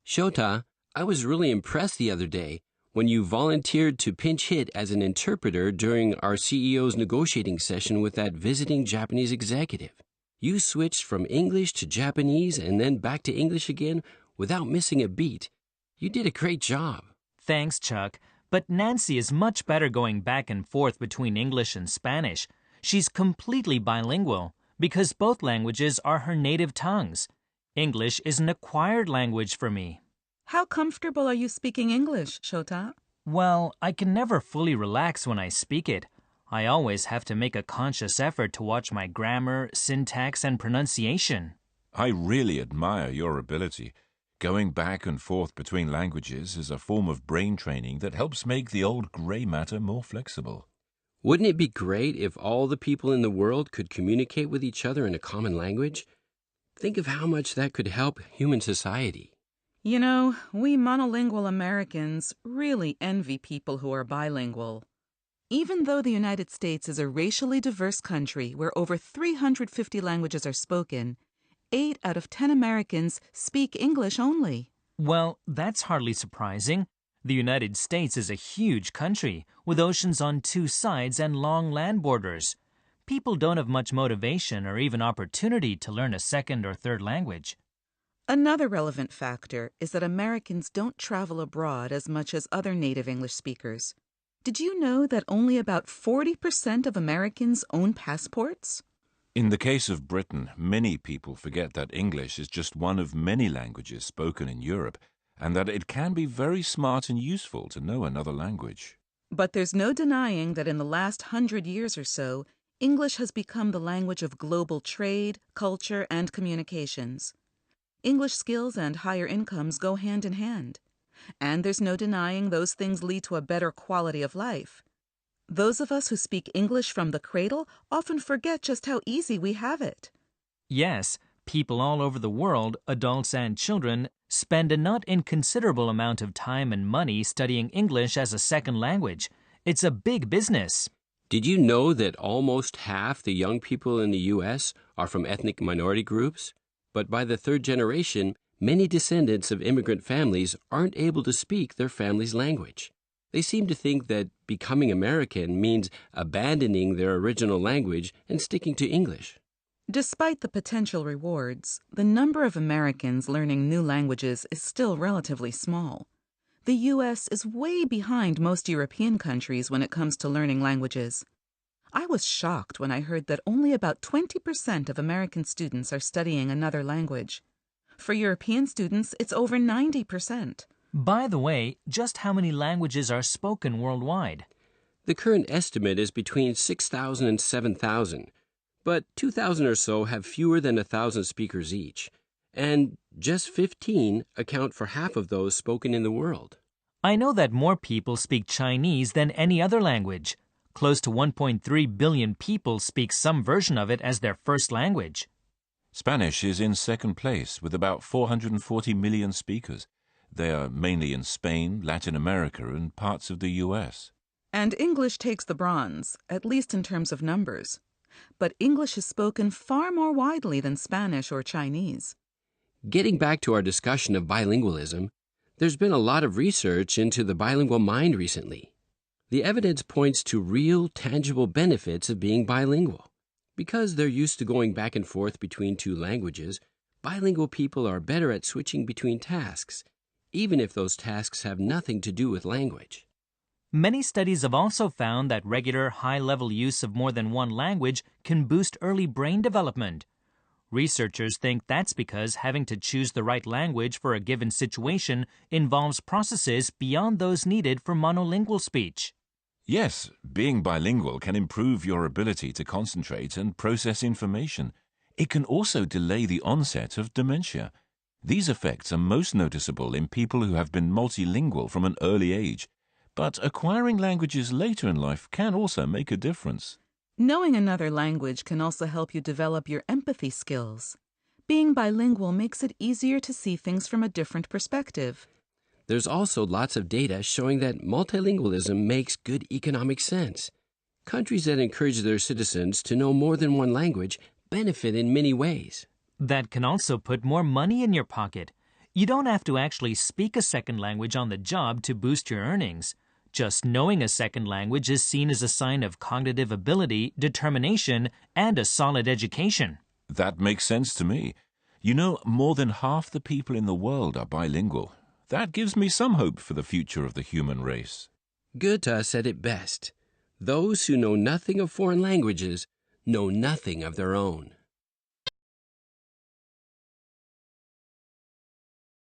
Shota, I was really impressed the other day when you volunteered to pinch hit as an interpreter during our CEO's negotiating session with that visiting Japanese executive. You switched from English to Japanese and then back to English again without missing a beat. You did a great job. Thanks, Chuck. But Nancy is much better going back and forth between English and Spanish. She's completely bilingual because both languages are her native tongues. English is an acquired language for me. How comfortable are you speaking English, Shota? Well, I can never fully relax when I speak it. I always have to make a conscious effort to watch my grammar, syntax, and pronunciation. I really admire your ability. Going back and forth between languages is a form of brain training that helps make the old gray matter more flexible. Wouldn't it be great if all the people in the world could communicate with each other in a common language? Think of how much that could help human society. You know, we monolingual Americans really envy people who are bilingual. Even though the United States is a racially diverse country where over 350 languages are spoken, 8 out of 10 Americans speak English only. Well, that's hardly surprising. The United States is a huge country with oceans on 2 sides and long land borders. People don't have much motivation or even opportunity to learn a second or third language. Another relevant factor is that Americans don't travel abroad as much as other native English speakers. Did you know that only about 40% of Americans own passports? In the case of Britain, many people forget that English is just one of many languages spoken in Europe, and that it can be very smart and useful to know another language. But there's no denying that in the last 100 years or so, English has become the language of global trade, culture, and communications. English skills and higher incomes go hand in hand. And there's no denying those things lead to a better quality of life. Those of us who speak English from the cradle often forget just how easy we have it. Yes, people all over the world, adults and children, spend a not inconsiderable amount of time and money studying English as a second language. It's a big business. Did you know that almost half the young people in the U.S. are from ethnic minority groups? But by the third generation, many descendants of immigrant families aren't able to speak their family's language. They seem to think that becoming American means abandoning their original language and sticking to English. Despite the potential rewards, the number of Americans learning new languages is still relatively small. The U.S. is way behind most European countries when it comes to learning languages. I was shocked when I heard that only about 20% of American students are studying another language. For European students, it's over 90%. By the way, just how many languages are spoken worldwide? The current estimate is between 6,000 and 7,000, but 2,000 or so have fewer than 1,000 speakers each, and just 15 account for half of those spoken in the world. I know that more people speak Chinese than any other language. Close to 1.3 billion people speak some version of it as their first language. Spanish is in second place with about 440 million speakers. They are mainly in Spain, Latin America, and parts of the U.S. And English takes the bronze, at least in terms of numbers. But English is spoken far more widely than Spanish or Chinese. Getting back to our discussion of bilingualism, there's been a lot of research into the bilingual mind recently. The evidence points to real, tangible benefits of being bilingual. Because they're used to going back and forth between two languages, bilingual people are better at switching between tasks, even if those tasks have nothing to do with language. Many studies have also found that regular, high-level use of more than one language can boost early brain development. Researchers think that's because having to choose the right language for a given situation involves processes beyond those needed for monolingual speech. Yes, being bilingual can improve your ability to concentrate and process information. It can also delay the onset of dementia. These effects are most noticeable in people who have been multilingual from an early age, but acquiring languages later in life can also make a difference. Knowing another language can also help you develop your empathy skills. Being bilingual makes it easier to see things from a different perspective. There's also lots of data showing that multilingualism makes good economic sense. Countries that encourage their citizens to know more than one language benefit in many ways. That can also put more money in your pocket. You don't have to actually speak a second language on the job to boost your earnings. Just knowing a second language is seen as a sign of cognitive ability, determination, and a solid education. That makes sense to me. You know, more than half the people in the world are bilingual. That gives me some hope for the future of the human race. Goethe said it best. Those who know nothing of foreign languages know nothing of their own.